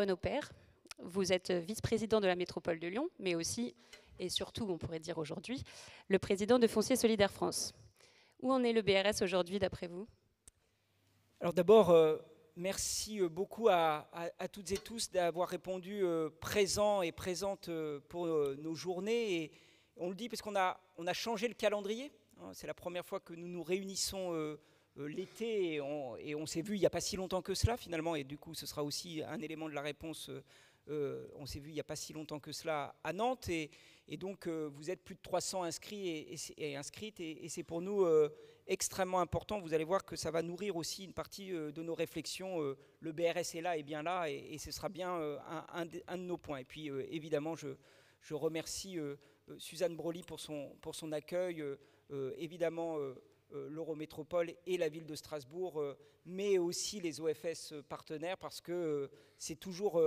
Renaud Père. Vous êtes vice-président de la métropole de Lyon, mais aussi, et surtout, on pourrait dire aujourd'hui, le président de Foncier Solidaire France. Où en est le BRS aujourd'hui, d'après vous? Alors d'abord, merci beaucoup à toutes et tous d'avoir répondu présent et présente pour nos journées. Et on le dit parce qu'on a changé le calendrier. C'est la première fois que nous nous réunissons l'été et on s'est vu il n'y a pas si longtemps que cela finalement. Et du coup, ce sera aussi un élément de la réponse. On s'est vu il n'y a pas si longtemps que cela à Nantes. Et donc, vous êtes plus de 300 inscrits et inscrites. Et c'est pour nous extrêmement important. Vous allez voir que ça va nourrir aussi une partie de nos réflexions. Le BRS est là et bien là. Et ce sera bien un de nos points. Et puis, évidemment, je remercie Suzanne Broly pour son accueil. Évidemment, l'Eurométropole et la ville de Strasbourg, mais aussi les OFS partenaires, parce que c'est toujours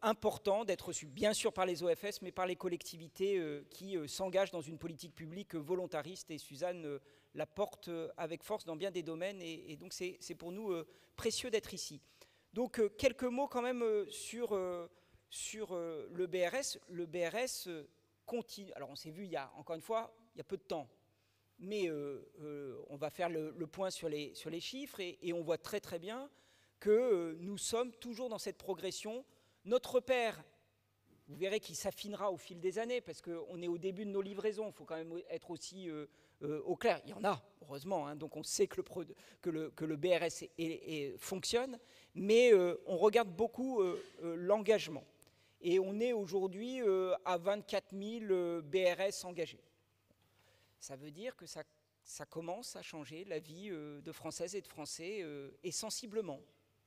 important d'être reçu, bien sûr par les OFS, mais par les collectivités qui s'engagent dans une politique publique volontariste, et Suzanne la porte avec force dans bien des domaines, et donc c'est pour nous précieux d'être ici. Donc quelques mots quand même sur le BRS. Le BRS continue, alors on s'est vu encore une fois, il y a peu de temps, mais on va faire le point sur les chiffres, et on voit très très bien que nous sommes toujours dans cette progression. Notre repère, vous verrez qu'il s'affinera au fil des années, parce qu'on est au début de nos livraisons, il faut quand même être aussi au clair. Il y en a, heureusement, hein, donc on sait que le BRS fonctionne, mais on regarde beaucoup l'engagement. Et on est aujourd'hui à 24 000 BRS engagés. Ça veut dire que ça commence à changer la vie de Françaises et de Français, et sensiblement.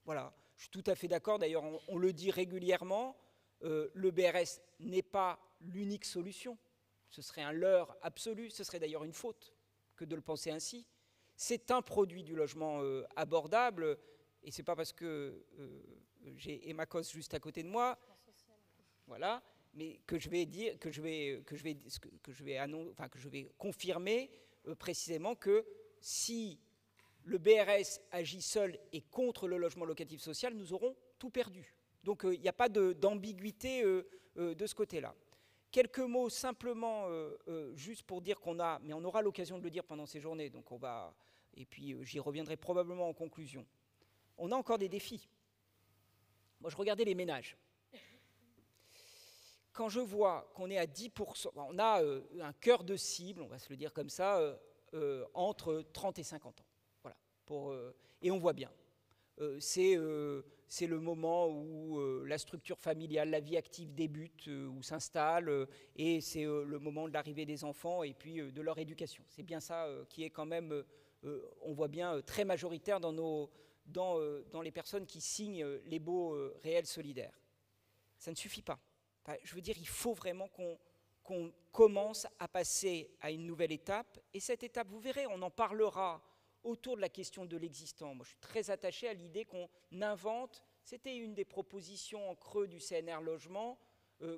Voilà, je suis tout à fait d'accord, d'ailleurs on le dit régulièrement, le BRS n'est pas l'unique solution, ce serait un leurre absolu, ce serait d'ailleurs une faute que de le penser ainsi. C'est un produit du logement abordable, et c'est pas parce que j'ai Emma Cos juste à côté de moi, voilà, mais que je vais confirmer précisément que si le BRS agit seul et contre le logement locatif social, nous aurons tout perdu. Donc il n'y a pas d'ambiguïté de ce côté-là. Quelques mots simplement, juste pour dire mais on aura l'occasion de le dire pendant ces journées, donc et puis j'y reviendrai probablement en conclusion. On a encore des défis. Moi, je regardais les ménages. Quand je vois qu'on est à 10%, on a un cœur de cible, on va se le dire comme ça, entre 30 et 50 ans. Et on voit bien, c'est le moment où la structure familiale, la vie active débute ou s'installe, et c'est le moment de l'arrivée des enfants et puis de leur éducation. C'est bien ça qui est quand même, on voit bien, très majoritaire dans les personnes qui signent les baux réels solidaires. Ça ne suffit pas. Enfin, je veux dire, il faut vraiment qu'on commence à passer à une nouvelle étape, et cette étape, vous verrez, on en parlera autour de la question de l'existant. Moi, je suis très attaché à l'idée qu'on invente, c'était une des propositions en creux du CNR Logement,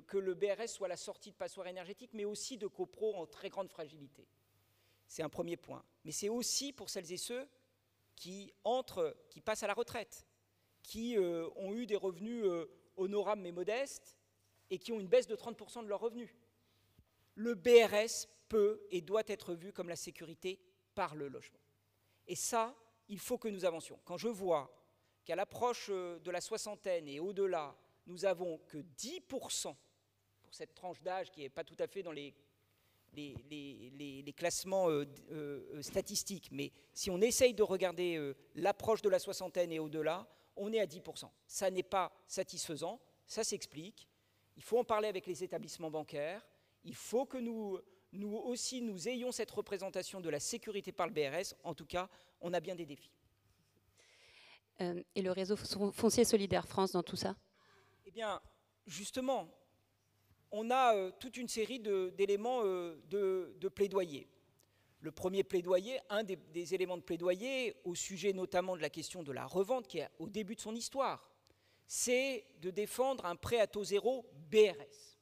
que le BRS soit la sortie de passoires énergétiques, mais aussi de copro en très grande fragilité. C'est un premier point. Mais c'est aussi pour celles et ceux qui passent à la retraite, qui ont eu des revenus honorables mais modestes, et qui ont une baisse de 30% de leurs revenus. Le BRS peut et doit être vu comme la sécurité par le logement. Et ça, il faut que nous avancions. Quand je vois qu'à l'approche de la soixantaine et au-delà, nous n'avons que 10% pour cette tranche d'âge qui n'est pas tout à fait dans les classements statistiques, mais si on essaye de regarder l'approche de la soixantaine et au-delà, on est à 10%. Ça n'est pas satisfaisant, ça s'explique. Il faut en parler avec les établissements bancaires, il faut que nous aussi, nous ayons cette représentation de la sécurité par le BRS. En tout cas, on a bien des défis. Et le réseau Foncier Solidaire France dans tout ça? Eh bien, justement, on a toute une série d'éléments de plaidoyer. Le premier plaidoyer, un des éléments de plaidoyer, au sujet notamment de la question de la revente, qui est au début de son histoire, c'est de défendre un prêt à taux zéro BRS.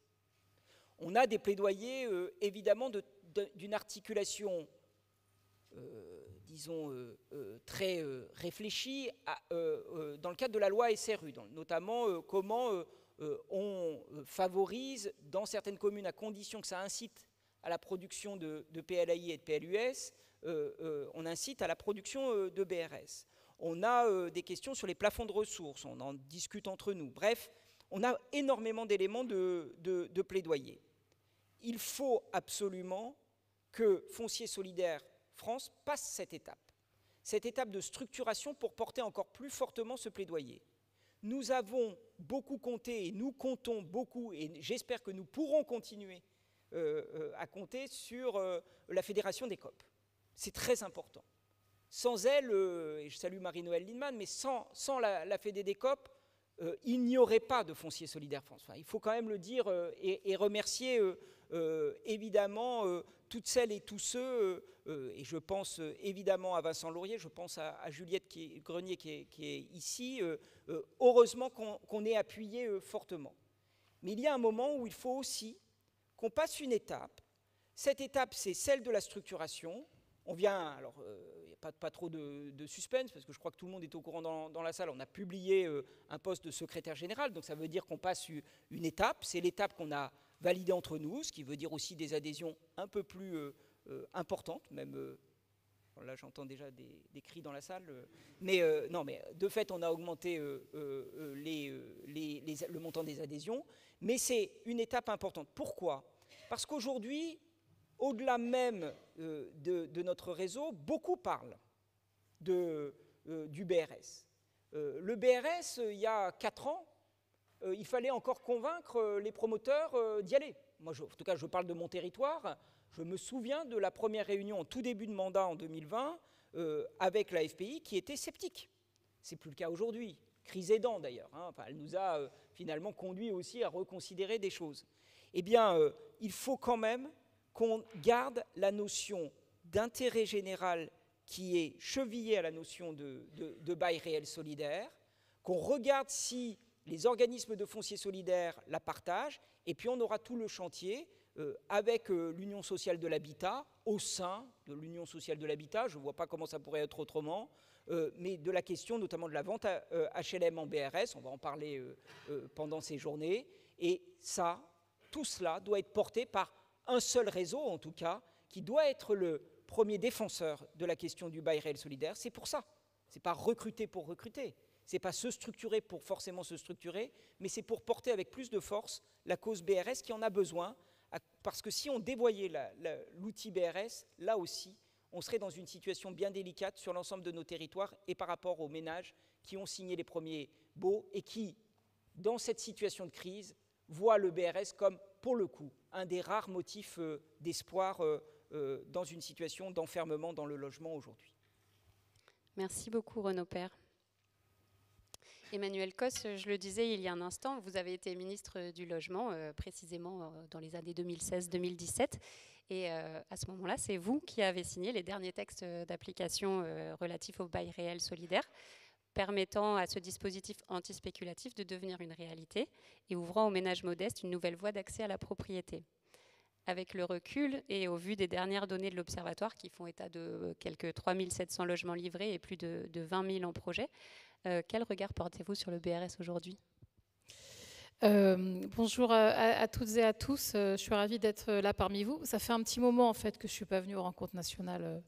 On a des plaidoyers, évidemment, d'une articulation, disons, très réfléchi dans le cadre de la loi SRU, notamment comment on favorise dans certaines communes, à condition que ça incite à la production de PLAI et de PLUS, on incite à la production de BRS. On a des questions sur les plafonds de ressources, on en discute entre nous. Bref, on a énormément d'éléments de plaidoyer. Il faut absolument que Foncier Solidaire France passe cette étape de structuration pour porter encore plus fortement ce plaidoyer. Nous avons beaucoup compté et nous comptons beaucoup, et j'espère que nous pourrons continuer à compter sur la Fédération des COP. C'est très important. Sans elle, et je salue Marie-Noëlle Lindemann, mais sans la Fédé des COP, il n'y aurait pas de Foncier Solidaire France. Enfin, il faut quand même le dire et remercier évidemment toutes celles et tous ceux, et je pense évidemment à Vincent Laurier, je pense à Juliette Grenier qui est ici, heureusement qu'on ait appuyé fortement. Mais il y a un moment où il faut aussi qu'on passe une étape. Cette étape, c'est celle de la structuration. On vient, alors il n'y a pas trop de suspense, parce que je crois que tout le monde est au courant dans la salle, on a publié un poste de secrétaire général, donc ça veut dire qu'on passe une étape, c'est l'étape qu'on a validée entre nous, ce qui veut dire aussi des adhésions un peu plus importantes, même, là j'entends déjà des cris dans la salle, mais non, mais de fait on a augmenté le montant des adhésions, mais c'est une étape importante. Pourquoi ? Parce qu'aujourd'hui, au-delà même de notre réseau, beaucoup parlent du BRS. Le BRS, il y a 4 ans, il fallait encore convaincre les promoteurs d'y aller. Moi, en tout cas, je parle de mon territoire. Je me souviens de la première réunion en tout début de mandat en 2020 avec la FPI qui était sceptique. Ce n'est plus le cas aujourd'hui. Crise aidant d'ailleurs. Hein. Enfin, elle nous a finalement conduit aussi à reconsidérer des choses. Eh bien, il faut quand même qu'on garde la notion d'intérêt général qui est chevillée à la notion de bail réel solidaire, qu'on regarde si les organismes de foncier solidaire la partagent, et puis on aura tout le chantier avec l'Union sociale de l'habitat, au sein de l'Union sociale de l'habitat, je ne vois pas comment ça pourrait être autrement, mais de la question notamment de la vente HLM en BRS, on va en parler pendant ces journées, et ça, tout cela doit être porté par un seul réseau, en tout cas, qui doit être le premier défenseur de la question du bail réel solidaire. C'est pour ça. Ce n'est pas recruter pour recruter. Ce n'est pas se structurer pour forcément se structurer, mais c'est pour porter avec plus de force la cause BRS qui en a besoin. Parce que si on dévoyait l'outil BRS, là aussi, on serait dans une situation bien délicate sur l'ensemble de nos territoires et par rapport aux ménages qui ont signé les premiers baux et qui, dans cette situation de crise, voient le BRS comme, pour le coup, un des rares motifs d'espoir dans une situation d'enfermement dans le logement aujourd'hui. Merci beaucoup Renaud Père. Emmanuel Cos, je le disais il y a un instant, vous avez été ministre du Logement, précisément dans les années 2016-2017. Et à ce moment-là, c'est vous qui avez signé les derniers textes d'application relatifs au bail réel solidaire, permettant à ce dispositif antispéculatif de devenir une réalité et ouvrant aux ménages modestes une nouvelle voie d'accès à la propriété. Avec le recul et au vu des dernières données de l'Observatoire qui font état de quelques 3700 logements livrés et plus de 20 000 en projet, quel regard portez-vous sur le BRS aujourd'hui ? Bonjour à toutes et à tous, je suis ravie d'être là parmi vous. Ça fait un petit moment en fait que je ne suis pas venue aux rencontres nationales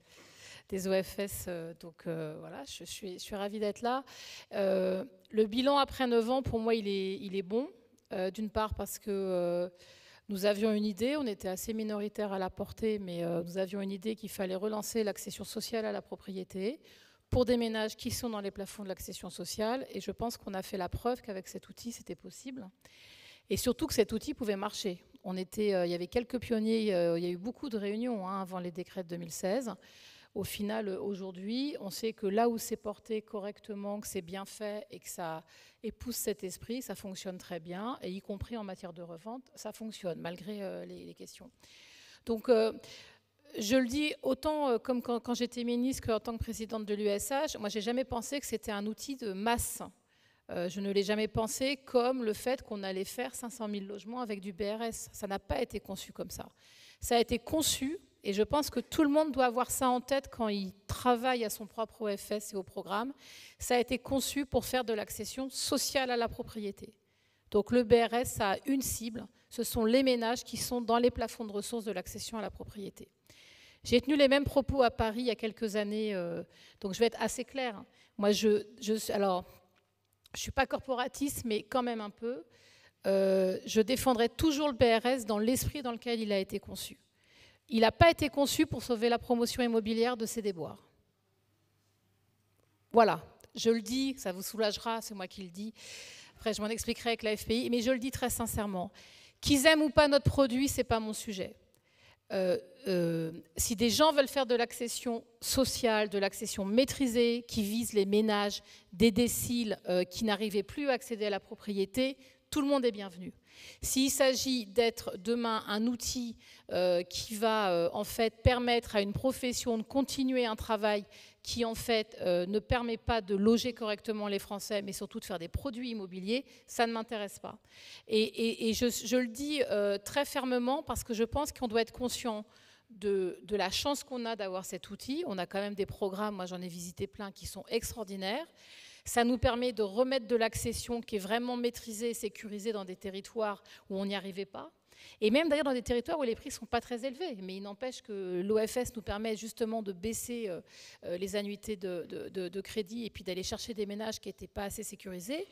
des OFS, donc voilà, je suis ravie d'être là. Le bilan après 9 ans, pour moi, il est bon, d'une part parce que nous avions une idée, on était assez minoritaire à la porter, mais nous avions une idée qu'il fallait relancer l'accession sociale à la propriété pour des ménages qui sont dans les plafonds de l'accession sociale. Et je pense qu'on a fait la preuve qu'avec cet outil, c'était possible. Et surtout que cet outil pouvait marcher. Il y avait quelques pionniers, il y a eu beaucoup de réunions avant les décrets de 2016. Au final, aujourd'hui, on sait que là où c'est porté correctement, que c'est bien fait et que ça épouse cet esprit, ça fonctionne très bien. Et y compris en matière de revente, ça fonctionne, malgré les questions. Donc, je le dis autant comme quand j'étais ministre qu'en tant que présidente de l'USH, moi, j'ai jamais pensé que c'était un outil de masse. Je ne l'ai jamais pensé comme le fait qu'on allait faire 500 000 logements avec du BRS. Ça n'a pas été conçu comme ça. Ça a été conçu Et je pense que tout le monde doit avoir ça en tête quand il travaille à son propre OFS et au programme. Ça a été conçu pour faire de l'accession sociale à la propriété. Donc le BRS, ça a une cible, ce sont les ménages qui sont dans les plafonds de ressources de l'accession à la propriété. J'ai tenu les mêmes propos à Paris il y a quelques années, donc je vais être assez claire. Moi, alors, je ne suis pas corporatiste, mais quand même un peu. Je défendrai toujours le BRS dans l'esprit dans lequel il a été conçu. Il n'a pas été conçu pour sauver la promotion immobilière de ces déboires. Voilà, je le dis, ça vous soulagera, c'est moi qui le dis. Après, je m'en expliquerai avec la FPI, mais je le dis très sincèrement. Qu'ils aiment ou pas notre produit, ce n'est pas mon sujet. Si des gens veulent faire de l'accession sociale, de l'accession maîtrisée, qui vise les ménages des déciles qui n'arrivaient plus à accéder à la propriété, tout le monde est bienvenu. S'il s'agit d'être demain un outil qui va en fait permettre à une profession de continuer un travail qui en fait ne permet pas de loger correctement les Français, mais surtout de faire des produits immobiliers, ça ne m'intéresse pas. Et je le dis très fermement parce que je pense qu'on doit être conscient de la chance qu'on a d'avoir cet outil. On a quand même des programmes, moi j'en ai visité plein, qui sont extraordinaires. Ça nous permet de remettre de l'accession qui est vraiment maîtrisée et sécurisée dans des territoires où on n'y arrivait pas. Et même d'ailleurs dans des territoires où les prix ne sont pas très élevés. Mais il n'empêche que l'OFS nous permet justement de baisser les annuités de crédit et puis d'aller chercher des ménages qui n'étaient pas assez sécurisés.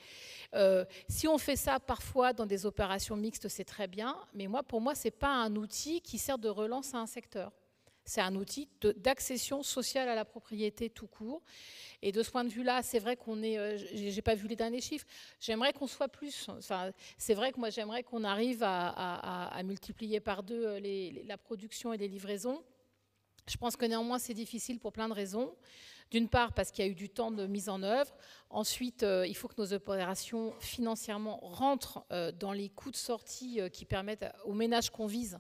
Si on fait ça parfois dans des opérations mixtes, c'est très bien. Mais pour moi, ce n'est pas un outil qui sert de relance à un secteur. C'est un outil d'accession sociale à la propriété tout court. Et de ce point de vue-là, c'est vrai qu'on est... j'ai pas vu les derniers chiffres. J'aimerais qu'on soit plus... Enfin, c'est vrai que moi, j'aimerais qu'on arrive à multiplier par 2 la production et les livraisons. Je pense que néanmoins, c'est difficile pour plein de raisons. D'une part, parce qu'il y a eu du temps de mise en œuvre. Ensuite, il faut que nos opérations financièrement rentrent dans les coûts de sortie qui permettent aux ménages qu'on vise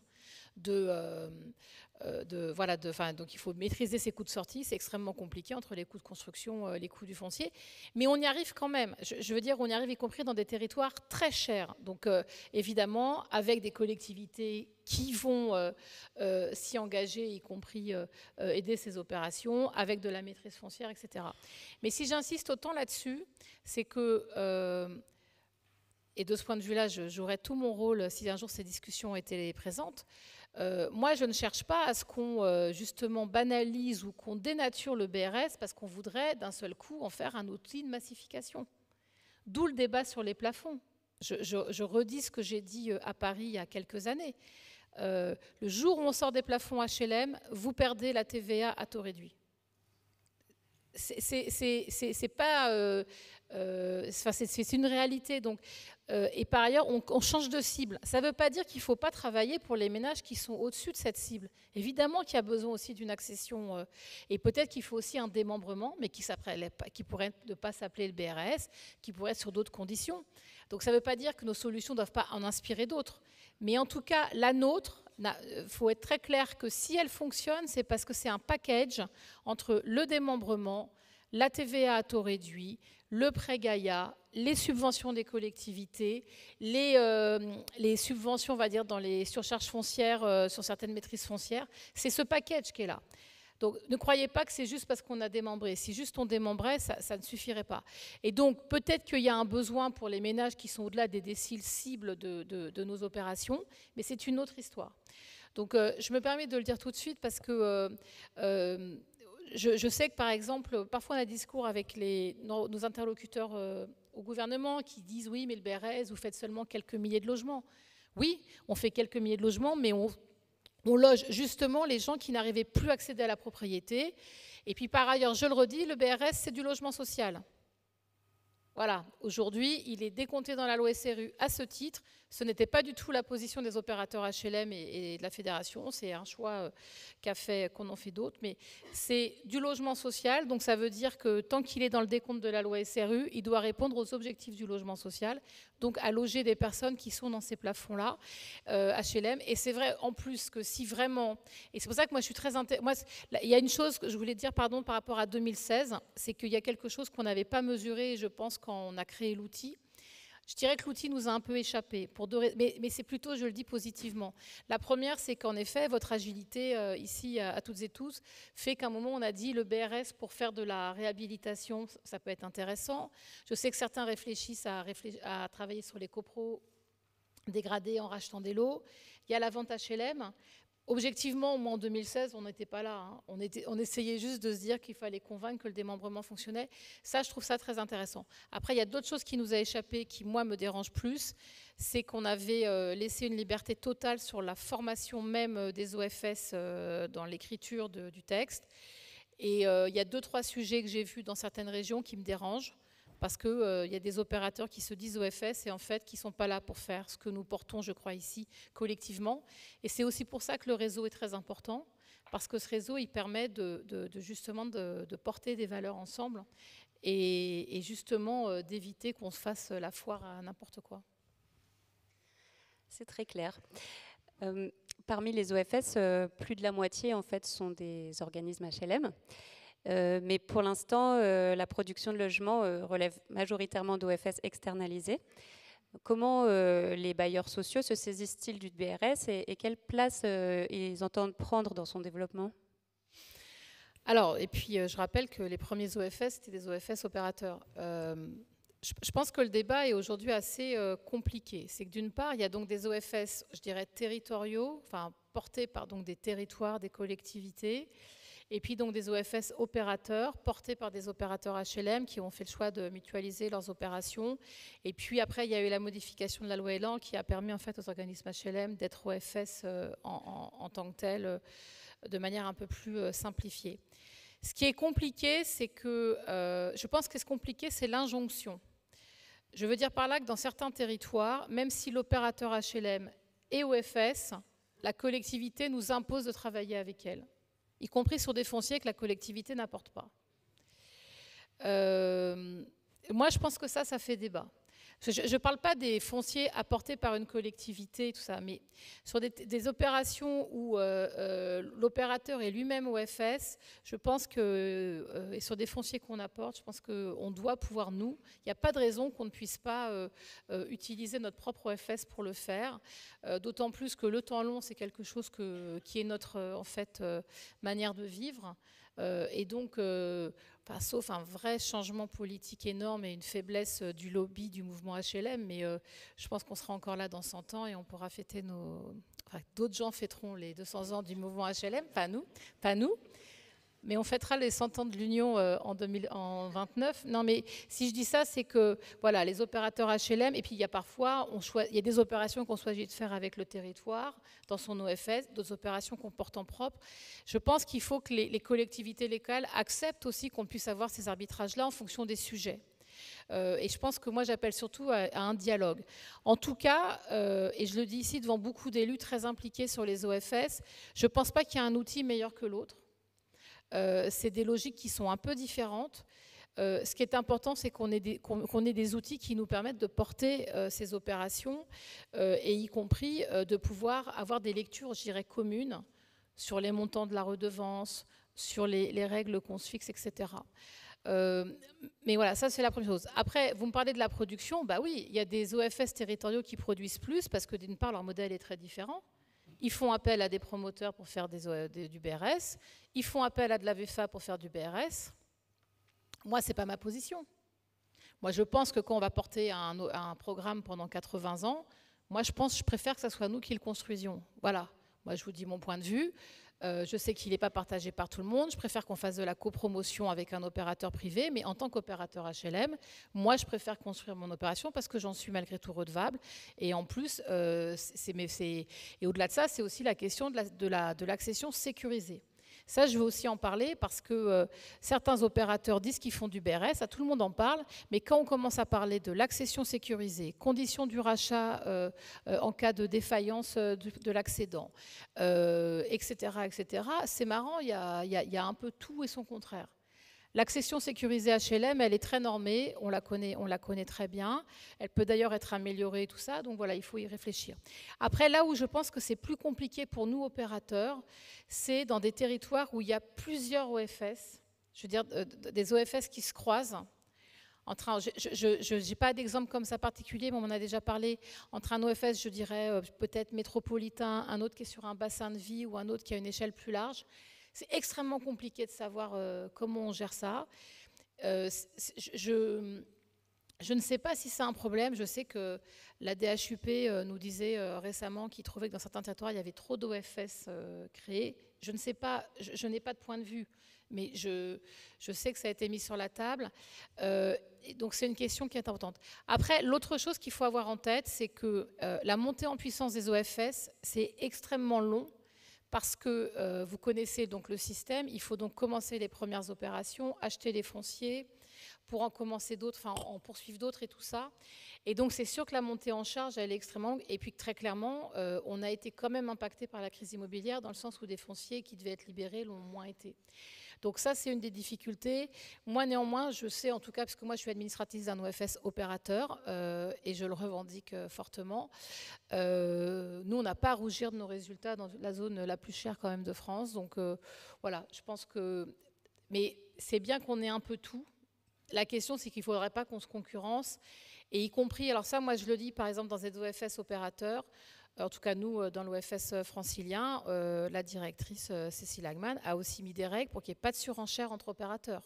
donc il faut maîtriser ces coûts de sortie, c'est extrêmement compliqué entre les coûts de construction, les coûts du foncier, mais on y arrive quand même. Je veux dire, on y arrive y compris dans des territoires très chers. Donc évidemment, avec des collectivités qui vont s'y engager, y compris aider ces opérations, avec de la maîtrise foncière, etc. Mais si j'insiste autant là-dessus, c'est que... et de ce point de vue-là, j'aurais tout mon rôle si un jour ces discussions étaient présentes. Moi, je ne cherche pas à ce qu'on justement banalise ou qu'on dénature le BRS parce qu'on voudrait d'un seul coup en faire un outil de massification. D'où le débat sur les plafonds. Je redis ce que j'ai dit à Paris il y a quelques années. Le jour où on sort des plafonds HLM, vous perdez la TVA à taux réduit. C'est pas... c'est une réalité. Donc, et par ailleurs, on change de cible. Ça ne veut pas dire qu'il ne faut pas travailler pour les ménages qui sont au-dessus de cette cible. Évidemment qu'il y a besoin aussi d'une accession. Et peut-être qu'il faut aussi un démembrement, mais qui pourrait ne pas s'appeler le BRS, qui pourrait être sur d'autres conditions. Donc ça ne veut pas dire que nos solutions ne doivent pas en inspirer d'autres. Mais en tout cas, la nôtre, il faut être très clair que si elle fonctionne, c'est parce que c'est un package entre le démembrement, la TVA à taux réduit, le prêt Gaïa, les subventions des collectivités, les subventions, on va dire, dans les surcharges foncières, sur certaines maîtrises foncières. C'est ce package qui est là. Donc, ne croyez pas que c'est juste parce qu'on a démembré. Si juste on démembrait, ça ne suffirait pas. Et donc, peut-être qu'il y a un besoin pour les ménages qui sont au-delà des déciles cibles de nos opérations, mais c'est une autre histoire. Donc, je me permets de le dire tout de suite parce que... je sais que, par exemple, parfois on a des discours avec nos interlocuteurs au gouvernement qui disent « oui, mais le BRS, vous faites seulement quelques milliers de logements ». Oui, on fait quelques milliers de logements, mais on loge justement les gens qui n'arrivaient plus à accéder à la propriété. Et puis par ailleurs, je le redis, le BRS, c'est du logement social. Voilà, aujourd'hui, il est décompté dans la loi SRU à ce titre. Ce n'était pas du tout la position des opérateurs HLM et de la fédération. C'est un choix qu'on en fait d'autres. Mais c'est du logement social. Donc ça veut dire que tant qu'il est dans le décompte de la loi SRU, il doit répondre aux objectifs du logement social. Donc à loger des personnes qui sont dans ces plafonds-là, HLM. Et c'est vrai en plus que si vraiment... Et c'est pour ça que moi je suis très... il y a une chose que je voulais dire par rapport à 2016, c'est qu'il y a quelque chose qu'on n'avait pas mesuré, je pense, quand on a créé l'outil. Je dirais que l'outil nous a un peu échappé, mais c'est plutôt, je le dis positivement. La première, c'est qu'en effet, votre agilité, ici, à toutes et tous, fait qu'à un moment, on a dit le BRS pour faire de la réhabilitation, ça peut être intéressant. Je sais que certains réfléchissent à travailler sur les copros dégradés en rachetant des lots. Il y a la vente HLM. Objectivement, moi, en 2016, on n'était pas là. Hein. On essayait juste de se dire qu'il fallait convaincre que le démembrement fonctionnait. Ça, je trouve ça très intéressant. Après, il y a d'autres choses qui nous a échappé, qui, moi, me dérangent plus. C'est qu'on avait laissé une liberté totale sur la formation même des OFS dans l'écriture du texte. Et il y a 2-3 sujets que j'ai vus dans certaines régions qui me dérangent. Parce qu'il y a des opérateurs qui se disent OFS et en fait qui ne sont pas là pour faire ce que nous portons, je crois, ici, collectivement. Et c'est aussi pour ça que le réseau est très important, parce que ce réseau, il permet justement de porter des valeurs ensemble et justement d'éviter qu'on se fasse la foire à n'importe quoi. C'est très clair. Parmi les OFS, plus de la moitié, en fait, sont des organismes HLM. Mais pour l'instant, la production de logements relève majoritairement d'OFS externalisés. Comment les bailleurs sociaux se saisissent-ils du BRS et quelle place ils entendent prendre dans son développement ? Alors, et puis je rappelle que les premiers OFS, c'était des OFS opérateurs. Je pense que le débat est aujourd'hui assez compliqué. C'est que d'une part, il y a donc des OFS, je dirais, territoriaux, enfin portés par donc, des territoires, des collectivités, et puis donc des OFS opérateurs, portés par des opérateurs HLM qui ont fait le choix de mutualiser leurs opérations. Et puis après, il y a eu la modification de la loi Elan qui a permis en fait aux organismes HLM d'être OFS en tant que tels, de manière un peu plus simplifiée. Ce qui est compliqué, c'est que, je pense que ce qui est compliqué, c'est l'injonction. Je veux dire par là que dans certains territoires, même si l'opérateur HLM est OFS, la collectivité nous impose de travailler avec elle, y compris sur des fonciers que la collectivité n'apporte pas. Moi, je pense que ça fait débat. Je ne parle pas des fonciers apportés par une collectivité, tout ça, mais sur des opérations où l'opérateur est lui-même OFS, je pense que, et sur des fonciers qu'on apporte, je pense qu'on doit pouvoir, nous, il n'y a pas de raison qu'on ne puisse pas utiliser notre propre OFS pour le faire, d'autant plus que le temps long, c'est quelque chose qui est notre, en fait, manière de vivre. Et donc, sauf un vrai changement politique énorme et une faiblesse du lobby du mouvement HLM, mais je pense qu'on sera encore là dans 100 ans et on pourra fêter d'autres gens fêteront les 200 ans du mouvement HLM, pas nous, mais on fêtera les 100 ans de l'Union en 2029. Non, mais si je dis ça, c'est que voilà, les opérateurs HLM, et puis il y a parfois, il y a des opérations qu'on choisit de faire avec le territoire, dans son OFS, d'autres opérations qu'on porte en propre. Je pense qu'il faut que les collectivités locales acceptent aussi qu'on puisse avoir ces arbitrages-là en fonction des sujets. Et je pense que moi, j'appelle surtout à un dialogue. En tout cas, et je le dis ici devant beaucoup d'élus très impliqués sur les OFS, je ne pense pas qu'il y ait un outil meilleur que l'autre. C'est des logiques qui sont un peu différentes. Ce qui est important, c'est qu'on ait des outils qui nous permettent de porter ces opérations et y compris de pouvoir avoir des lectures, je dirais, communes sur les montants de la redevance, sur les règles qu'on se fixe, etc. Mais voilà, ça c'est la première chose. Après, vous me parlez de la production, bah oui, il y a des OFS territoriaux qui produisent plus parce que d'une part, leur modèle est très différent. Ils font appel à des promoteurs pour faire du BRS. Ils font appel à de la VFA pour faire du BRS. Moi, ce n'est pas ma position. Moi, je pense que quand on va porter un programme pendant 80 ans, moi, je préfère que ce soit nous qui le construisions. Voilà. Moi, je vous dis mon point de vue. Je sais qu'il n'est pas partagé par tout le monde. Je préfère qu'on fasse de la copromotion avec un opérateur privé, mais en tant qu'opérateur HLM, moi, je préfère construire mon opération parce que j'en suis malgré tout redevable. Et en plus, et au-delà de ça, c'est aussi la question de l'accession sécurisée. Ça, je veux aussi en parler parce que certains opérateurs disent qu'ils font du BRS, ça, tout le monde en parle, mais quand on commence à parler de l'accession sécurisée, conditions du rachat en cas de défaillance de l'accédant, etc., c'est marrant, il y a un peu tout et son contraire. L'accession sécurisée HLM, elle est très normée, on la connaît très bien. Elle peut d'ailleurs être améliorée et tout ça, donc voilà, il faut y réfléchir. Après, là où je pense que c'est plus compliqué pour nous, opérateurs, c'est dans des territoires où il y a plusieurs OFS, je veux dire des OFS qui se croisent. Je n'ai pas d'exemple comme ça particulier, mais on en a déjà parlé. Entre un OFS, je dirais peut-être métropolitain, un autre qui est sur un bassin de vie ou un autre qui a une échelle plus large. C'est extrêmement compliqué de savoir comment on gère ça. Je ne sais pas si c'est un problème. Je sais que la DHUP nous disait récemment qu'il trouvait que dans certains territoires, il y avait trop d'OFS créés. Je ne sais pas, je n'ai pas de point de vue, mais je sais que ça a été mis sur la table. Donc c'est une question qui est importante. Après, l'autre chose qu'il faut avoir en tête, c'est que la montée en puissance des OFS, c'est extrêmement long. Parce que vous connaissez donc le système, il faut donc commencer les premières opérations, acheter les fonciers, pour en commencer d'autres, enfin en poursuivre d'autres et tout ça. Et donc c'est sûr que la montée en charge, elle est extrêmement longue. Et puis très clairement, on a été quand même impacté par la crise immobilière, dans le sens où des fonciers qui devaient être libérés l'ont moins été. Donc ça, c'est une des difficultés. Moi, néanmoins, je sais, en tout cas, parce que moi, je suis administratrice d'un OFS opérateur, et je le revendique fortement. Nous, on n'a pas à rougir de nos résultats dans la zone la plus chère quand même de France. Donc voilà, je pense que... Mais c'est bien qu'on ait un peu tout. La question, c'est qu'il ne faudrait pas qu'on se concurrence, et y compris, alors ça, moi, je le dis, par exemple, dans des OFS opérateurs, en tout cas, nous, dans l'OFS francilien, la directrice Cécile Hagman a aussi mis des règles pour qu'il n'y ait pas de surenchère entre opérateurs.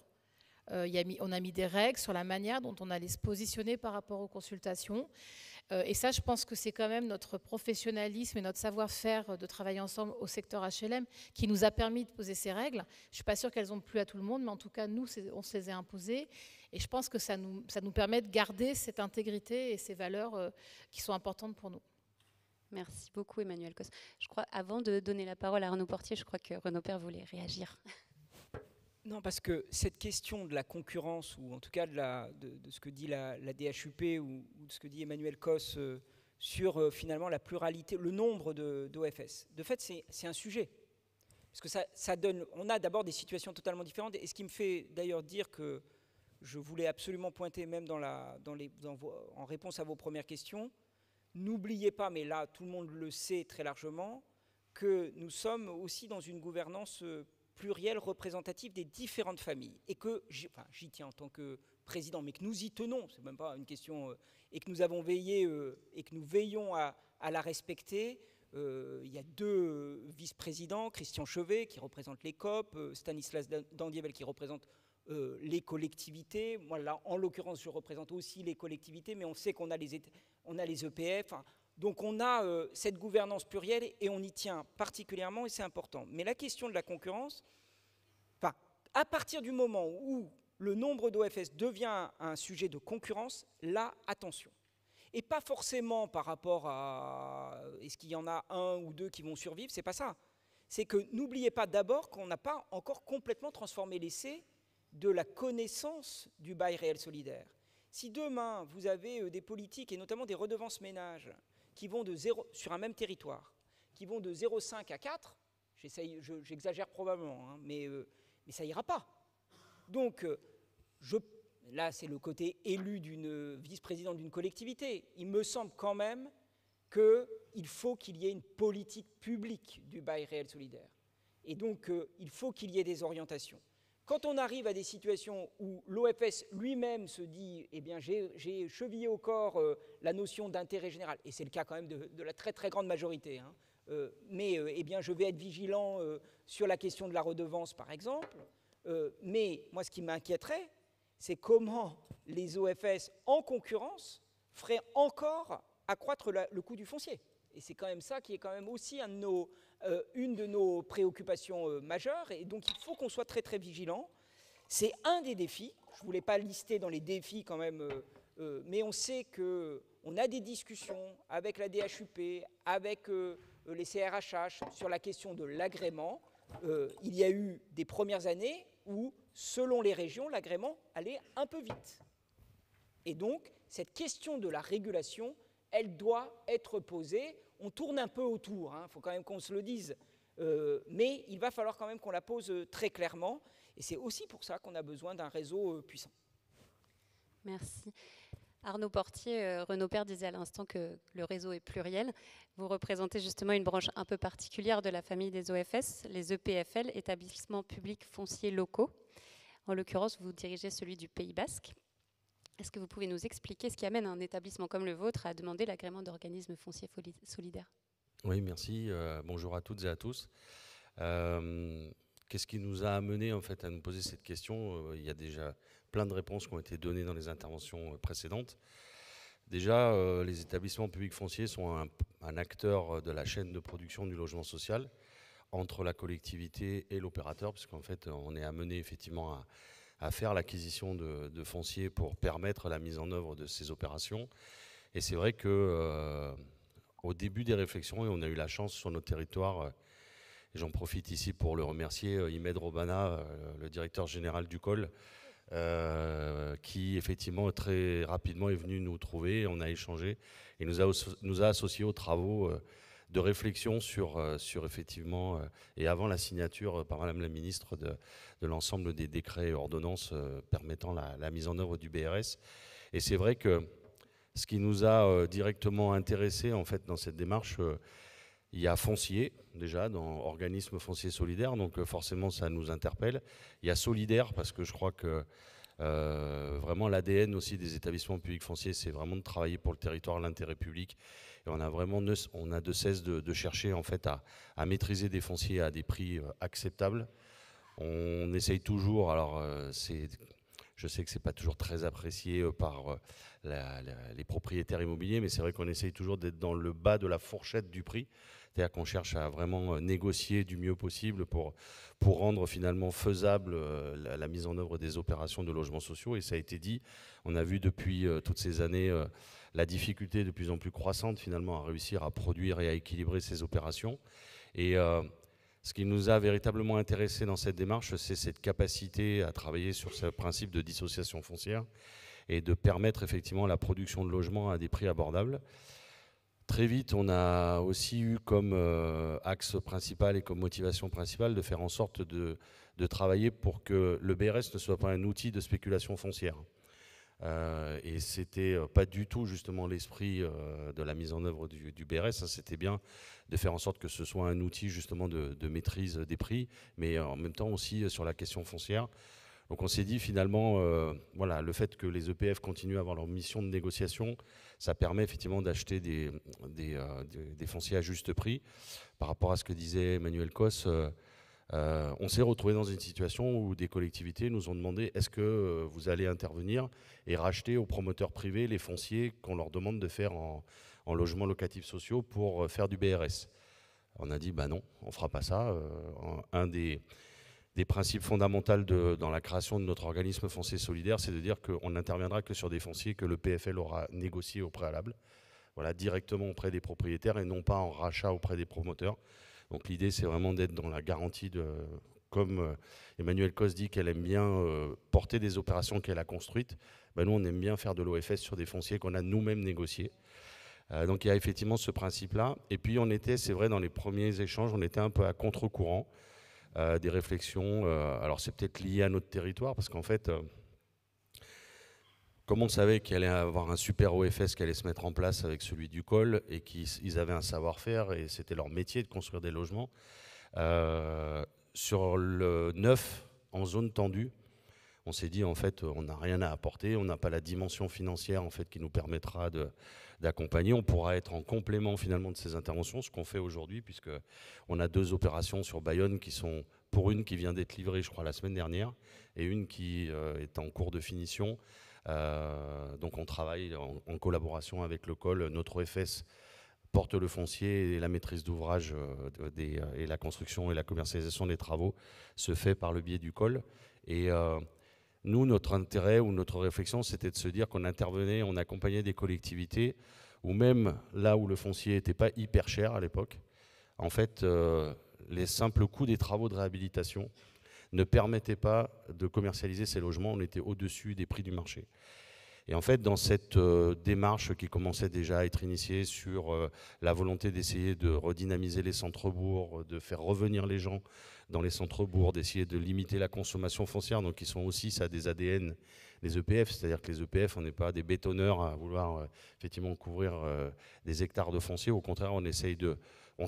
On a mis des règles sur la manière dont on allait se positionner par rapport aux consultations. Et ça, je pense que c'est quand même notre professionnalisme et notre savoir-faire de travailler ensemble au secteur HLM qui nous a permis de poser ces règles. Je ne suis pas sûre qu'elles ont plu à tout le monde, mais en tout cas, nous, on se les a imposées. Et je pense que ça nous permet de garder cette intégrité et ces valeurs qui sont importantes pour nous. Merci beaucoup, Emmanuelle Cos. Je crois, avant de donner la parole à Arnaud Portier, je crois que Renaud Père voulait réagir. Non, parce que cette question de la concurrence, ou en tout cas de ce que dit la DHUP ou de ce que dit Emmanuelle Cos sur finalement la pluralité, le nombre d'OFS, de fait, c'est un sujet. Parce que ça donne... On a d'abord des situations totalement différentes. Et ce qui me fait d'ailleurs dire que je voulais absolument pointer, même en réponse à vos premières questions, n'oubliez pas, mais là tout le monde le sait très largement, que nous sommes aussi dans une gouvernance plurielle, représentative des différentes familles. Et que, j'y tiens en tant que président, mais que nous y tenons, c'est même pas une question, et que nous avons veillé, et que nous veillons à la respecter. Il y a deux vice-présidents, Christian Chevet qui représente les COP, Stanislas Dandievel qui représente les collectivités. Moi, là, en l'occurrence, je représente aussi les collectivités, mais on sait qu'on a les EPF. Donc, on a cette gouvernance plurielle et on y tient particulièrement et c'est important. Mais la question de la concurrence, à partir du moment où le nombre d'OFS devient un sujet de concurrence, là, attention. Et pas forcément par rapport à est-ce qu'il y en a un ou deux qui vont survivre, c'est pas ça. C'est que n'oubliez pas d'abord qu'on n'a pas encore complètement transformé l'essai de la connaissance du bail réel solidaire. Si demain, vous avez des politiques, et notamment des redevances ménages, qui vont de 0, sur un même territoire, qui vont de 0,5 à 4, j'exagère probablement, hein, mais ça ira pas. Donc, là, c'est le côté élu d'une vice-présidente d'une collectivité. Il me semble quand même qu'il faut qu'il y ait une politique publique du bail réel solidaire. Et donc, il faut qu'il y ait des orientations. Quand on arrive à des situations où l'OFS lui-même se dit « Eh bien, j'ai chevillé au corps la notion d'intérêt général », et c'est le cas quand même de la très très grande majorité, hein, mais eh bien, je vais être vigilant sur la question de la redevance, par exemple. Mais moi, ce qui m'inquiéterait, c'est comment les OFS en concurrence feraient encore accroître le coût du foncier. Et c'est quand même ça qui est quand même aussi une de nos préoccupations majeures. Et donc, il faut qu'on soit très, très vigilant. C'est un des défis. Je ne voulais pas lister dans les défis quand même, mais on sait qu'on a des discussions avec la DHUP, avec les CRHH sur la question de l'agrément. Il y a eu des premières années où, selon les régions, l'agrément allait un peu vite. Et donc, cette question de la régulation, elle doit être posée. On tourne un peu autour, il faut quand même qu'on se le dise, mais il va falloir quand même qu'on la pose très clairement. Et c'est aussi pour ça qu'on a besoin d'un réseau puissant. Merci. Arnaud Portier, Renaud Père disait à l'instant que le réseau est pluriel. Vous représentez justement une branche un peu particulière de la famille des OFS, les EPFL, établissements publics fonciers locaux. En l'occurrence, vous dirigez celui du Pays Basque. Est-ce que vous pouvez nous expliquer ce qui amène un établissement comme le vôtre à demander l'agrément d'organisme foncier solidaire? Oui, merci. Bonjour à toutes et à tous. Qu'est-ce qui nous a amené en fait à nous poser cette question? Il y a déjà plein de réponses qui ont été données dans les interventions précédentes. Déjà, les établissements publics fonciers sont un acteur de la chaîne de production du logement social entre la collectivité et l'opérateur, puisqu'en fait, on est amené effectivement à faire l'acquisition de foncier pour permettre la mise en œuvre de ces opérations. Et c'est vrai que au début des réflexions, et on a eu la chance sur notre territoire, et j'en profite ici pour le remercier, Imed Robana, le directeur général du COL, qui effectivement très rapidement est venu nous trouver, on a échangé et nous a associés aux travaux de réflexion sur effectivement, et avant la signature par Madame la Ministre de l'ensemble des décrets et ordonnances permettant la mise en œuvre du BRS. Et c'est vrai que ce qui nous a directement intéressés en fait dans cette démarche, il y a foncier, déjà, dans organisme foncier solidaire, donc forcément ça nous interpelle. Il y a solidaire, parce que je crois que vraiment l'ADN aussi des établissements publics fonciers, c'est vraiment de travailler pour le territoire, l'intérêt public. Et on a de cesse de chercher en fait à maîtriser des fonciers à des prix acceptables. On essaye toujours, alors je sais que c'est pas toujours très apprécié par les propriétaires immobiliers, mais c'est vrai qu'on essaye toujours d'être dans le bas de la fourchette du prix. C'est-à-dire qu'on cherche à vraiment négocier du mieux possible pour rendre finalement faisable la mise en œuvre des opérations de logements sociaux. Et ça a été dit, on a vu depuis toutes ces années la difficulté de plus en plus croissante finalement à réussir à produire et à équilibrer ces opérations. Et ce qui nous a véritablement intéressé dans cette démarche, c'est cette capacité à travailler sur ce principe de dissociation foncière et de permettre effectivement la production de logements à des prix abordables. Très vite, on a aussi eu comme axe principal et comme motivation principale de faire en sorte de travailler pour que le BRS ne soit pas un outil de spéculation foncière. Et c'était pas du tout justement l'esprit de la mise en œuvre du BRS, hein. C'était bien de faire en sorte que ce soit un outil justement de maîtrise des prix, mais en même temps aussi sur la question foncière. Donc on s'est dit finalement, voilà, le fait que les EPF continuent à avoir leur mission de négociation, ça permet effectivement d'acheter des fonciers à juste prix. Par rapport à ce que disait Emmanuel Cos, on s'est retrouvé dans une situation où des collectivités nous ont demandé est-ce que vous allez intervenir et racheter aux promoteurs privés les fonciers qu'on leur demande de faire en logements locatifs sociaux pour faire du BRS. On a dit bah non, on ne fera pas ça. Un des principes fondamentaux dans la création de notre organisme foncier solidaire, c'est de dire qu'on n'interviendra que sur des fonciers que le PFL aura négociés au préalable, voilà, directement auprès des propriétaires et non pas en rachat auprès des promoteurs. Donc l'idée, c'est vraiment d'être dans la garantie comme Emmanuel Cos dit qu'elle aime bien porter des opérations qu'elle a construites, ben nous on aime bien faire de l'OFS sur des fonciers qu'on a nous-mêmes négociés. Donc il y a effectivement ce principe-là. Et puis on était, c'est vrai, dans les premiers échanges, on était un peu à contre-courant des réflexions. Alors c'est peut-être lié à notre territoire, parce qu'en fait, comme on savait qu'il allait avoir un super OFS qui allait se mettre en place avec celui du COL, et qu'ils avaient un savoir-faire, et c'était leur métier de construire des logements, sur le neuf, en zone tendue, on s'est dit en fait on n'a rien à apporter, on n'a pas la dimension financière en fait qui nous permettra d'accompagner. On pourra être en complément finalement de ces interventions, ce qu'on fait aujourd'hui, puisque on a 2 opérations sur Bayonne qui sont, pour une qui vient d'être livrée je crois la semaine dernière, et une qui est en cours de finition. Donc on travaille en collaboration avec le COL. Notre OFS porte le foncier et la maîtrise d'ouvrage et la construction et la commercialisation des travaux se fait par le biais du COL. Et nous, notre intérêt ou notre réflexion, c'était de se dire qu'on intervenait, on accompagnait des collectivités, ou même là où le foncier n'était pas hyper cher à l'époque, en fait, les simples coûts des travaux de réhabilitation ne permettaient pas de commercialiser ces logements. On était au-dessus des prix du marché. Et en fait, dans cette démarche qui commençait déjà à être initiée sur la volonté d'essayer de redynamiser les centres-bourgs, de faire revenir les gens dans les centres-bourgs, d'essayer de limiter la consommation foncière, donc ils sont aussi, ça, des ADN, les EPF, c'est-à-dire que les EPF, on n'est pas des bétonneurs à vouloir effectivement couvrir des hectares de foncier. Au contraire, on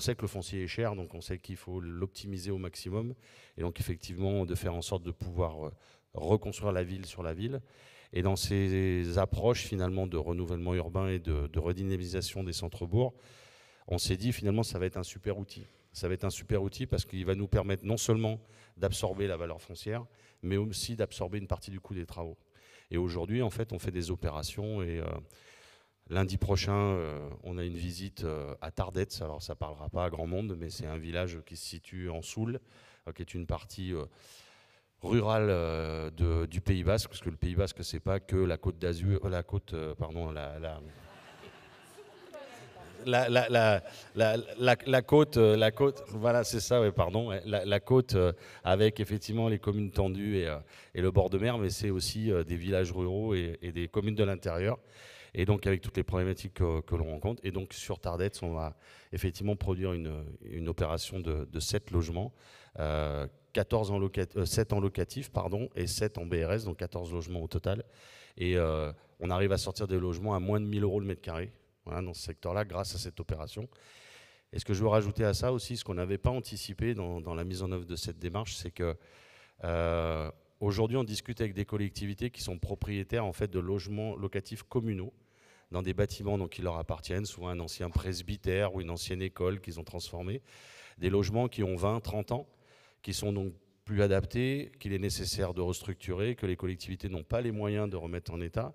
sait que le foncier est cher, donc on sait qu'il faut l'optimiser au maximum, et donc effectivement de faire en sorte de pouvoir reconstruire la ville sur la ville. Et dans ces approches finalement de renouvellement urbain et de redynamisation des centres-bourgs, on s'est dit finalement ça va être un super outil. Ça va être un super outil parce qu'il va nous permettre non seulement d'absorber la valeur foncière, mais aussi d'absorber une partie du coût des travaux. Et aujourd'hui, en fait, on fait des opérations et lundi prochain, on a une visite à Tardets. Alors ça ne parlera pas à grand monde, mais c'est un village qui se situe en Soule, qui est une partie rurale du Pays Basque, parce que le Pays Basque, c'est pas que la côte d'Azur, la côte, voilà, c'est ça, ouais, pardon, la côte avec effectivement les communes tendues et le bord de mer, mais c'est aussi des villages ruraux et des communes de l'intérieur. Et donc avec toutes les problématiques que l'on rencontre. Et donc sur Tardets, on va effectivement produire une opération de 7 logements, 7 en locatif, pardon, et 7 en BRS, donc 14 logements au total. Et on arrive à sortir des logements à moins de 1 000 € le mètre carré, voilà, dans ce secteur-là, grâce à cette opération. Et ce que je veux rajouter à ça aussi, ce qu'on n'avait pas anticipé dans la mise en œuvre de cette démarche, c'est que aujourd'hui, on discute avec des collectivités qui sont propriétaires en fait, de logements locatifs communaux dans des bâtiments donc, qui leur appartiennent, soit un ancien presbytère ou une ancienne école qu'ils ont transformé, des logements qui ont 20, 30 ans, qui sont donc plus adaptés, qu'il est nécessaire de restructurer, que les collectivités n'ont pas les moyens de remettre en état.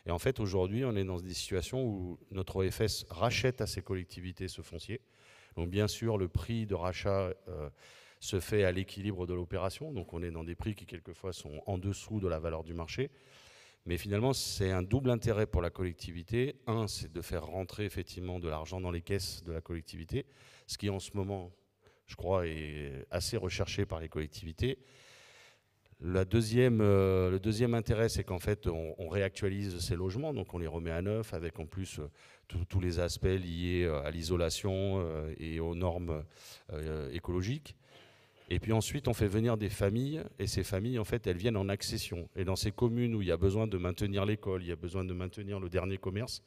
Et en fait, aujourd'hui, on est dans des situations où notre OFS rachète à ces collectivités ce foncier. Donc bien sûr, le prix de rachat se fait à l'équilibre de l'opération. Donc on est dans des prix qui quelquefois sont en dessous de la valeur du marché. Mais finalement, c'est un double intérêt pour la collectivité. Un, c'est de faire rentrer effectivement de l'argent dans les caisses de la collectivité, ce qui en ce moment, je crois, est assez recherché par les collectivités. Le deuxième intérêt, c'est qu'en fait, on réactualise ces logements, donc on les remet à neuf, avec en plus tous les aspects liés à l'isolation et aux normes écologiques. Et puis ensuite, on fait venir des familles, et ces familles, en fait, elles viennent en accession. Et dans ces communes où il y a besoin de maintenir l'école, il y a besoin de maintenir le dernier commerce,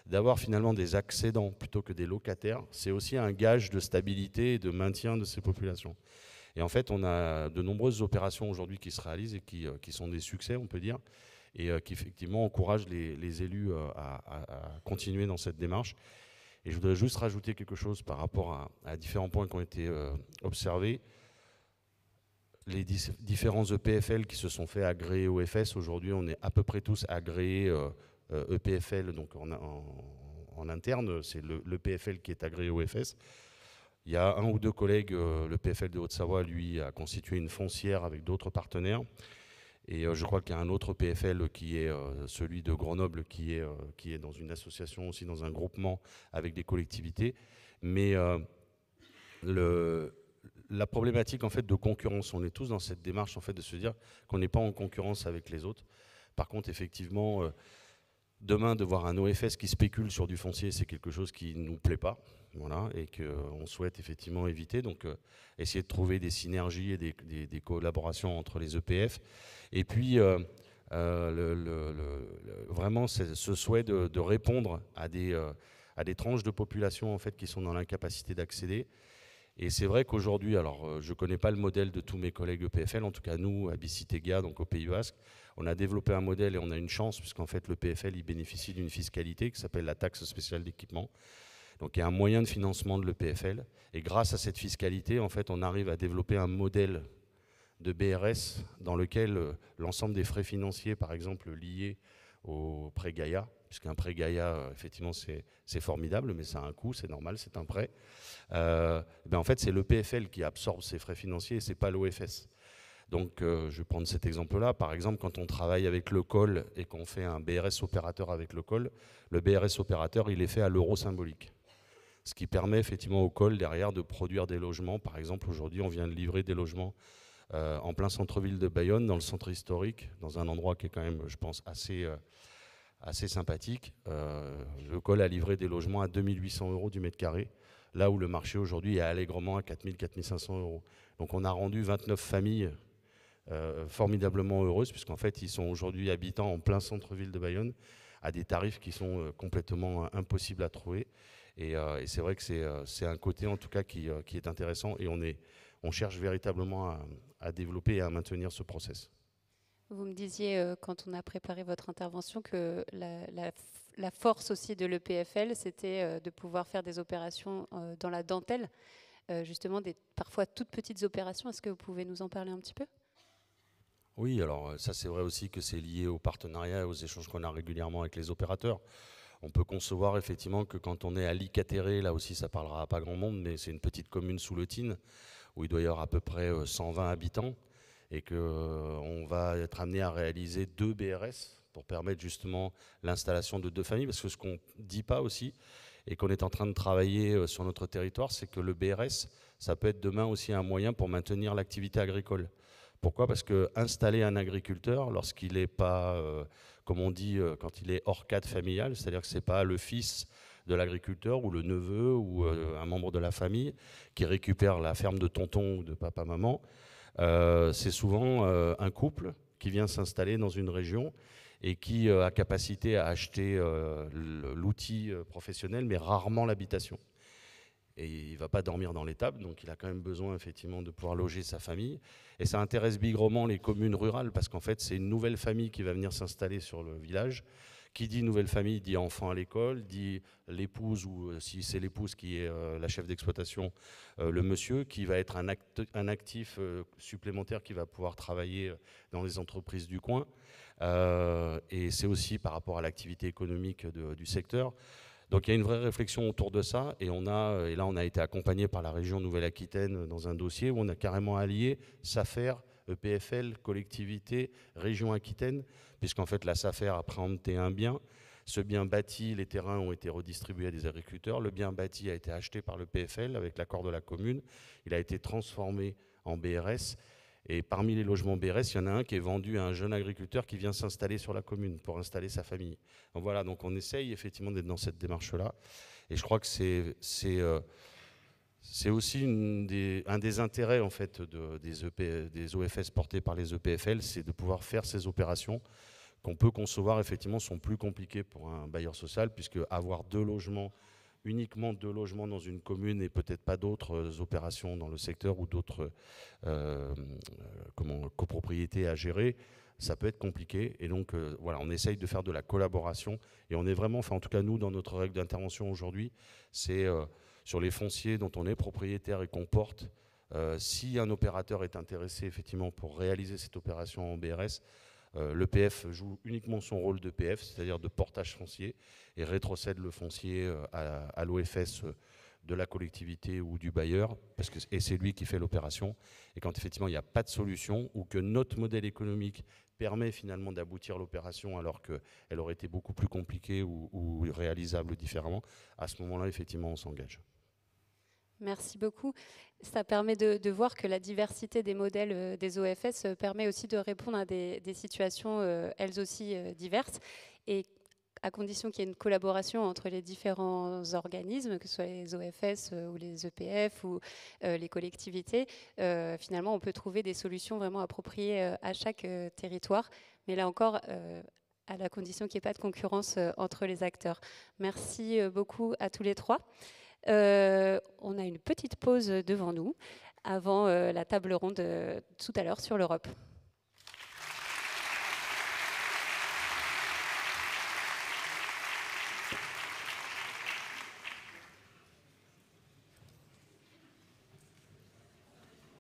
d'avoir finalement des accédants plutôt que des locataires, c'est aussi un gage de stabilité et de maintien de ces populations. Et en fait, on a de nombreuses opérations aujourd'hui qui se réalisent et qui sont des succès, on peut dire, et qui effectivement encouragent les élus à continuer dans cette démarche. Et je voudrais juste rajouter quelque chose par rapport à différents points qui ont été observés. Les différents EPFL qui se sont fait agréer OFS, aujourd'hui on est à peu près tous agréés EPFL, donc en interne, c'est l'EPFL qui est agréé OFS. Il y a un ou deux collègues, le PFL de Haute-Savoie, lui, a constitué une foncière avec d'autres partenaires. Et je crois qu'il y a un autre PFL qui est celui de Grenoble, qui est dans une association aussi, dans un groupement avec des collectivités. Mais la problématique en fait, de concurrence, on est tous dans cette démarche en fait, de se dire qu'on n'est pas en concurrence avec les autres. Par contre, effectivement, demain, de voir un OFS qui spécule sur du foncier, c'est quelque chose qui ne nous plaît pas. Voilà, et qu'on souhaite effectivement éviter. Donc, essayer de trouver des synergies et des collaborations entre les EPF. Et puis, vraiment, ce souhait de répondre à des tranches de population en fait, qui sont dans l'incapacité d'accéder. Et c'est vrai qu'aujourd'hui, alors je ne connais pas le modèle de tous mes collègues EPFL, en tout cas nous, à Bicitega, donc au Pays Basque, on a développé un modèle et on a une chance, puisqu'en fait le PFL il bénéficie d'une fiscalité qui s'appelle la taxe spéciale d'équipement. Donc il y a un moyen de financement de l'EPFL. Et grâce à cette fiscalité, en fait, on arrive à développer un modèle de BRS dans lequel l'ensemble des frais financiers, par exemple, liés au prêt Gaïa, puisqu'un prêt Gaïa, effectivement, c'est formidable, mais ça a un coût, c'est normal, c'est un prêt. En fait, c'est l'EPFL qui absorbe ces frais financiers et ce n'est pas l'OFS. Donc, je vais prendre cet exemple-là. Par exemple, quand on travaille avec le COL et qu'on fait un BRS opérateur avec le COL, le BRS opérateur, il est fait à l'euro symbolique. Ce qui permet effectivement au COL derrière de produire des logements. Par exemple, aujourd'hui, on vient de livrer des logements en plein centre-ville de Bayonne, dans le centre historique, dans un endroit qui est quand même, je pense, assez sympathique. Le COL a livré des logements à 2 800 € du mètre carré, là où le marché aujourd'hui est allègrement à 4 000, 4 500 €. Donc on a rendu 29 familles formidablement heureuses, puisqu'en fait, ils sont aujourd'hui habitants en plein centre-ville de Bayonne, à des tarifs qui sont complètement impossibles à trouver. Et c'est vrai que c'est un côté en tout cas qui est intéressant et on cherche véritablement à développer et à maintenir ce process. Vous me disiez, quand on a préparé votre intervention, que la force aussi de l'EPFL, c'était de pouvoir faire des opérations dans la dentelle, justement des parfois toutes petites opérations. Est-ce que vous pouvez nous en parler un petit peu ? Oui, alors ça c'est vrai aussi que c'est lié au partenariat et aux échanges qu'on a régulièrement avec les opérateurs. On peut concevoir effectivement que quand on est à Licatéré, là aussi ça parlera à pas grand monde, mais c'est une petite commune sous le Thine, où il doit y avoir à peu près 120 habitants, et qu'on va être amené à réaliser 2 BRS pour permettre justement l'installation de 2 familles, parce que ce qu'on ne dit pas aussi, et qu'on est en train de travailler sur notre territoire, c'est que le BRS, ça peut être demain aussi un moyen pour maintenir l'activité agricole. Pourquoi ? Parce que installer un agriculteur, lorsqu'il n'est pas, comme on dit, quand il est hors cadre familial, c'est-à-dire que ce n'est pas le fils de l'agriculteur ou le neveu ou un membre de la famille qui récupère la ferme de tonton ou de papa-maman, c'est souvent un couple qui vient s'installer dans une région et qui a capacité à acheter l'outil professionnel, mais rarement l'habitation. Et il ne va pas dormir dans l'étable, donc il a quand même besoin effectivement de pouvoir loger sa famille. Et ça intéresse bigrement les communes rurales, parce qu'en fait c'est une nouvelle famille qui va venir s'installer sur le village. Qui dit nouvelle famille dit enfant à l'école, dit l'épouse, ou si c'est l'épouse qui est la chef d'exploitation, le monsieur, qui va être un actif supplémentaire qui va pouvoir travailler dans les entreprises du coin. Et c'est aussi par rapport à l'activité économique du secteur. Donc il y a une vraie réflexion autour de ça, et là on a été accompagné par la région Nouvelle-Aquitaine dans un dossier où on a carrément allié SAFER, EPFL, collectivité, région Aquitaine, puisqu'en fait la SAFER a préempté un bien. Ce bien bâti, les terrains ont été redistribués à des agriculteurs. Le bien bâti a été acheté par le PFL avec l'accord de la commune. Il a été transformé en BRS. Et parmi les logements BRS, il y en a un qui est vendu à un jeune agriculteur qui vient s'installer sur la commune pour installer sa famille. Donc voilà, donc on essaye effectivement d'être dans cette démarche-là. Et je crois que c'est aussi un des intérêts en fait des OFS portés par les EPFL, c'est de pouvoir faire ces opérations qu'on peut concevoir effectivement sont plus compliquées pour un bailleur social, puisque avoir uniquement 2 logements dans une commune et peut-être pas d'autres opérations dans le secteur ou d'autres copropriétés à gérer, ça peut être compliqué. Et donc voilà, on essaye de faire de la collaboration, et on est vraiment, enfin en tout cas nous dans notre règle d'intervention aujourd'hui, c'est sur les fonciers dont on est propriétaire et qu'on porte, si un opérateur est intéressé effectivement pour réaliser cette opération en BRS, l'EPF joue uniquement son rôle de PF, c'est-à-dire de portage foncier, et rétrocède le foncier à l'OFS de la collectivité ou du bailleur, et c'est lui qui fait l'opération. Et quand effectivement il n'y a pas de solution, ou que notre modèle économique permet finalement d'aboutir l'opération alors qu'elle aurait été beaucoup plus compliquée ou réalisable différemment, à ce moment-là effectivement on s'engage. Merci beaucoup. Ça permet de voir que la diversité des modèles des OFS permet aussi de répondre à des situations elles aussi diverses, et à condition qu'il y ait une collaboration entre les différents organismes, que ce soit les OFS ou les EPF ou les collectivités, finalement on peut trouver des solutions vraiment appropriées à chaque territoire. Mais là encore, à la condition qu'il n'y ait pas de concurrence entre les acteurs. Merci beaucoup à tous les trois. On a une petite pause devant nous avant la table ronde tout à l'heure sur l'Europe.